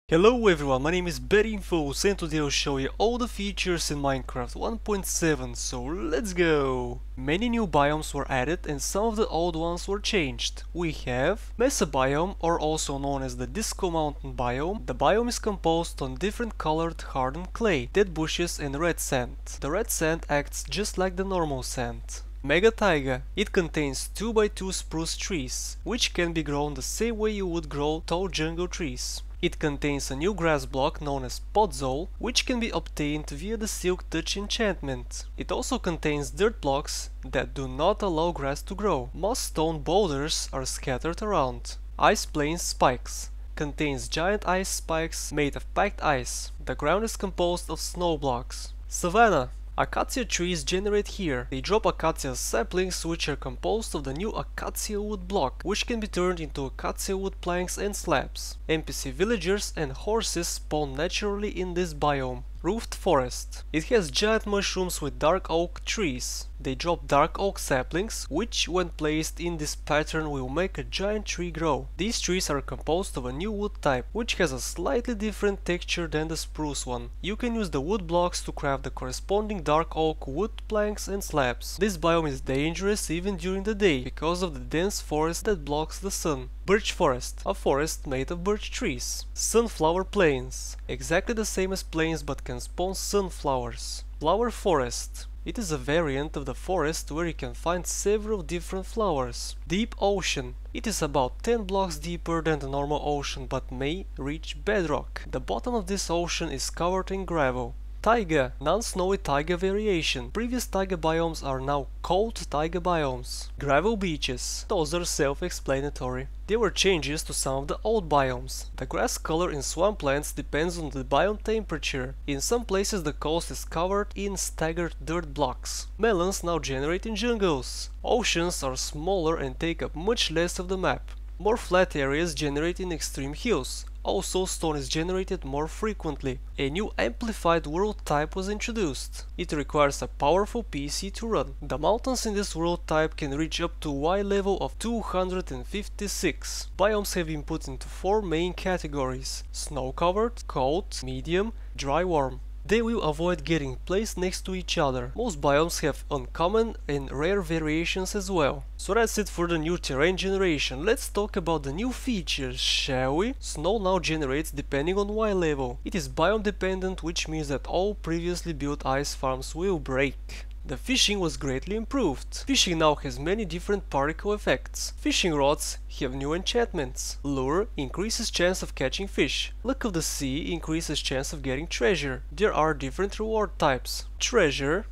Hello everyone, my name is Biomes and today I'll show you all the features in Minecraft 1.7, so let's go! Many new biomes were added and some of the old ones were changed. We have Mesa biome, or also known as the Disco Mountain biome. The biome is composed on different colored hardened clay, dead bushes and red sand. The red sand acts just like the normal sand. Mega Taiga. It contains 2x2 spruce trees, which can be grown the same way you would grow tall jungle trees. It contains a new grass block known as Podzol, which can be obtained via the Silk Touch enchantment. It also contains dirt blocks that do not allow grass to grow. Moss stone boulders are scattered around. Ice Plains Spikes. Contains giant ice spikes made of packed ice. The ground is composed of snow blocks. Savannah. Acacia trees generate here. They drop acacia saplings, which are composed of the new acacia wood block, which can be turned into acacia wood planks and slabs. NPC villagers and horses spawn naturally in this biome. Roofed Forest. It has giant mushrooms with dark oak trees. They drop dark oak saplings, which when placed in this pattern will make a giant tree grow. These trees are composed of a new wood type, which has a slightly different texture than the spruce one. You can use the wood blocks to craft the corresponding dark oak wood planks and slabs. This biome is dangerous even during the day, because of the dense forest that blocks the sun. Birch Forest. A forest made of birch trees. Sunflower Plains. Exactly the same as plains but can spawn sunflowers. Flower Forest. It is a variant of the forest where you can find several different flowers. Deep Ocean. It is about 10 blocks deeper than the normal ocean but may reach bedrock. The bottom of this ocean is covered in gravel. Taiga, non-snowy taiga variation. Previous taiga biomes are now cold taiga biomes. Gravel beaches. Those are self-explanatory. There were changes to some of the old biomes. The grass color in swamplands depends on the biome temperature. In some places the coast is covered in staggered dirt blocks. Melons now generate in jungles. Oceans are smaller and take up much less of the map. More flat areas generate in extreme hills. Also, stone is generated more frequently. A new amplified world type was introduced. It requires a powerful PC to run. The mountains in this world type can reach up to Y level of 256. Biomes have been put into 4 main categories: snow-covered, cold, medium, dry, warm. They will avoid getting placed next to each other. Most biomes have uncommon and rare variations as well. So that's it for the new terrain generation. Let's talk about the new features, shall we? Snow now generates depending on Y level. It is biome dependent, which means that all previously built ice farms will break. The fishing was greatly improved. Fishing now has many different particle effects. Fishing rods have new enchantments. Lure increases chance of catching fish. Luck of the sea increases chance of getting treasure. There are different reward types: treasure,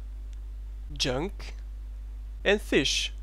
junk, and fish.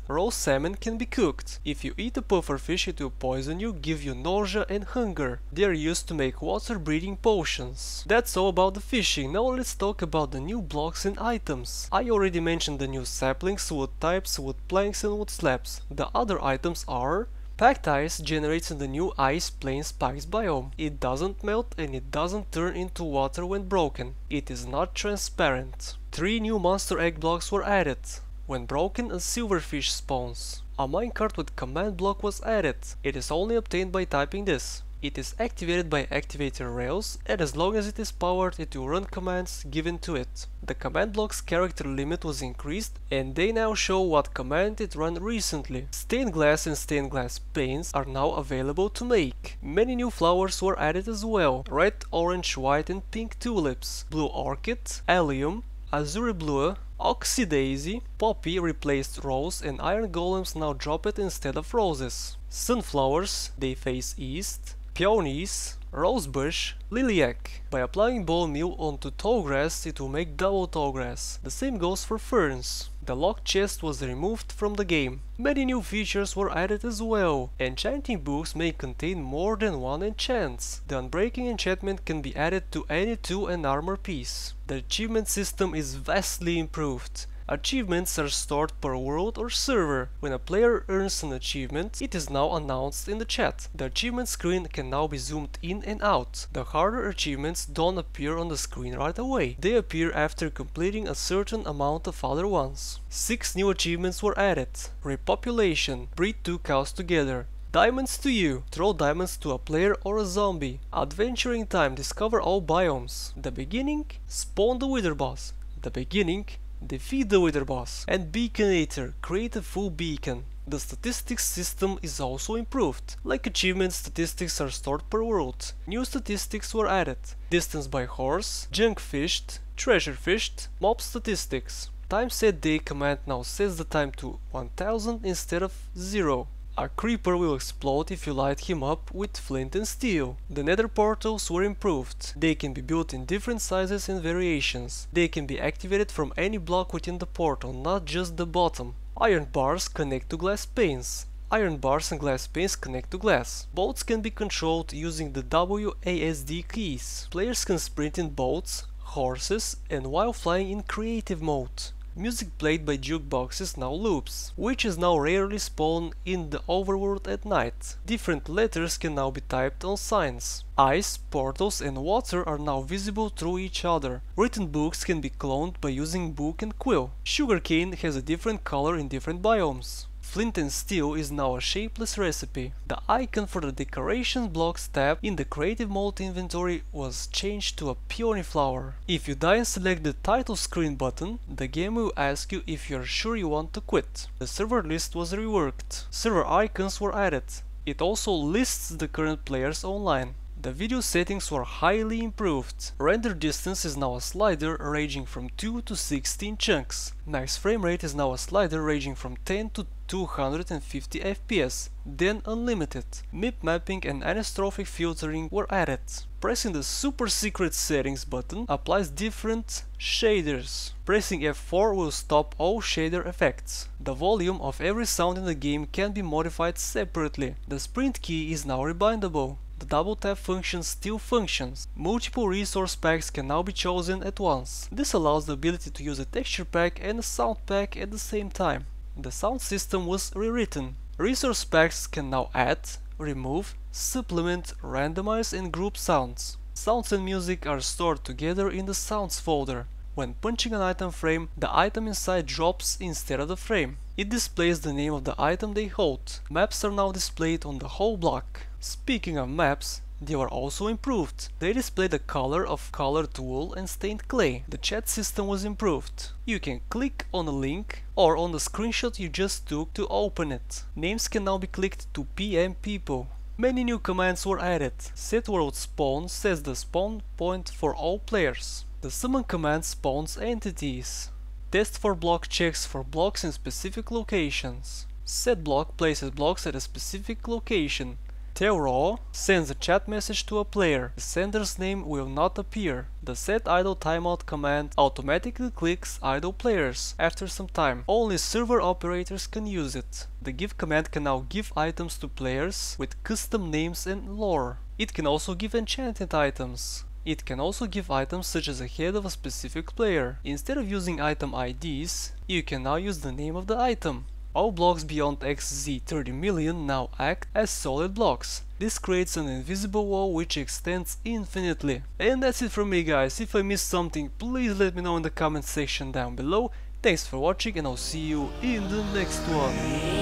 Raw salmon can be cooked. If you eat a pufferfish, it will poison you, give you nausea and hunger. They are used to make water breathing potions. That's all about the fishing. Now let's talk about the new blocks and items. I already mentioned the new saplings, wood types, wood planks and wood slabs. The other items are: packed ice generates in the new Ice Plains Spikes biome. It doesn't melt and it doesn't turn into water when broken. It is not transparent. 3 new monster egg blocks were added. When broken, a silverfish spawns. A minecart with command block was added. It is only obtained by typing this. It is activated by activator rails, and as long as it is powered, it will run commands given to it. The command block's character limit was increased, and they now show what command it ran recently. Stained glass and stained glass paints are now available to make. Many new flowers were added as well: red, orange, white and pink tulips, blue orchid, allium, azure blue, oxydaisy, poppy replaced rose, and iron golems now drop it instead of roses. Sunflowers, they face east. Peonies, rosebush, lilac. By applying bone meal onto tall grass, it will make double tall grass. The same goes for ferns. The locked chest was removed from the game. Many new features were added as well. Enchanting books may contain more than 1 enchants. The unbreaking enchantment can be added to any tool and armor piece. The achievement system is vastly improved. Achievements are stored per world or server. When a player earns an achievement, it is now announced in the chat. The achievement screen can now be zoomed in and out. The harder achievements don't appear on the screen right away. They appear after completing a certain amount of other ones. 6 new achievements were added. Repopulation. Breed 2 cows together. Diamonds to you. Throw diamonds to a player or a zombie. Adventuring time. Discover all biomes. The beginning. Spawn the wither boss. The beginning. Defeat the wither boss. And Beaconator. Create a full beacon. The statistics system is also improved. Like achievement statistics are stored per world. New statistics were added. Distance by horse, junk fished, treasure fished, mob statistics. Time set day command now sets the time to 1000 instead of 0. A creeper will explode if you light him up with flint and steel. The nether portals were improved. They can be built in different sizes and variations. They can be activated from any block within the portal, not just the bottom. Iron bars connect to glass panes. Iron bars and glass panes connect to glass. Boats can be controlled using the WASD keys. Players can sprint in boats, horses, and while flying in creative mode. Music played by jukeboxes now loops. Witches now rarely spawn in the overworld at night. Different letters can now be typed on signs. Ice, portals and water are now visible through each other. Written books can be cloned by using book and quill. Sugarcane has a different color in different biomes. Flint and steel is now a shapeless recipe. The icon for the decoration blocks tab in the creative mode inventory was changed to a peony flower. If you die and select the title screen button, the game will ask you if you're sure you want to quit. The server list was reworked. Server icons were added. It also lists the current players online. The video settings were highly improved. Render distance is now a slider ranging from 2 to 16 chunks. Max frame rate is now a slider ranging from 10 to 250 FPS, then unlimited. MIP mapping and anistrophic filtering were added. Pressing the super secret settings button applies different shaders. Pressing F4 will stop all shader effects. The volume of every sound in the game can be modified separately. The sprint key is now rebindable. The double tap function still functions. Multiple resource packs can now be chosen at once. This allows the ability to use a texture pack and a sound pack at the same time. The sound system was rewritten. Resource packs can now add, remove, supplement, randomize and group sounds. Sounds and music are stored together in the sounds folder. When punching an item frame, the item inside drops instead of the frame. It displays the name of the item they hold. Maps are now displayed on the whole block. Speaking of maps, they were also improved. They display the color of colored wool and stained clay. The chat system was improved. You can click on a link or on the screenshot you just took to open it. Names can now be clicked to PM people. Many new commands were added. Set world spawn sets the spawn point for all players. The summon command spawns entities. Test for block checks for blocks in specific locations. Set block places blocks at a specific location. Tell raw sends a chat message to a player. The sender's name will not appear. The set idle timeout command automatically clicks idle players after some time. Only server operators can use it. The give command can now give items to players with custom names and lore. It can also give enchanted items. It can also give items such as a head of a specific player. Instead of using item IDs, you can now use the name of the item. All blocks beyond XZ30 million now act as solid blocks. This creates an invisible wall which extends infinitely. And that's it from me, guys. If I missed something, please let me know in the comment section down below. Thanks for watching and I'll see you in the next one.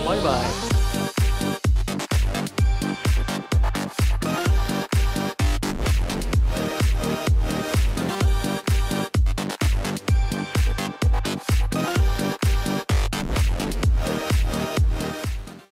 Bye bye.